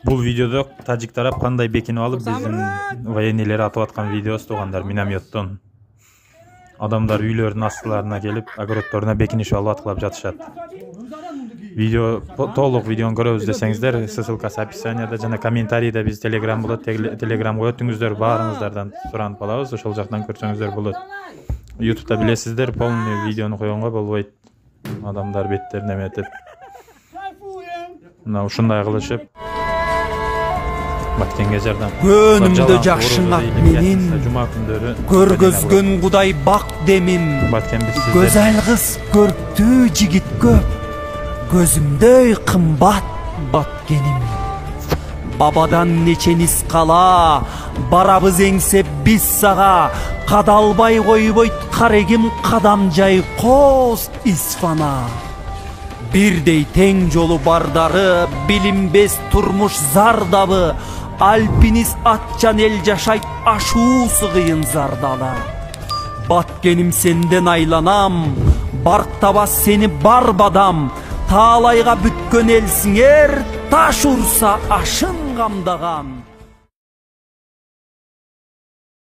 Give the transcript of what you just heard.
Бул видеодо тажик тарап кандай бекинип алып биздин военныйлер атып аткан видеосу тугандар минометтон. Адамдар үйлөрүнүн астыларына келип, огороддоруна бекинишип алып аткылап жатышат. Видео толук видеону көрөбүз десеңиздер, ссылкасы описанияда жана комментарийде биз Telegram болот, Telegramга өтүңүздөр, баарыңыздардан суранып алабыз, ошол жактан көрсөңүздөр болот. YouTube'да билесиздер, полный видеону койгонго болбойт. Адамдар беттерине эметип. Мына ушундай кылышып Баткенге жардам. Көнүмдө жакшыңа менин, көргөзгөн Кудай бак демим. Көзөл кыз, көрктүү жигит көп, көзүмдөй кымбат баткеним. Бабадан нечениз кала, барабыз эңсеп биз сага, кадалбай койбойт карегим кадам жай коз исфана. Бирдей тең жолу бардары, билинбес турмуш зардабы, альпинист атчан эл жашайт ашуусу кыйын зардала. Баткеним сенден айланам, барктабас сени бар бадам, таалайга бүткөн элсиңер, таш урса ашын камдаган.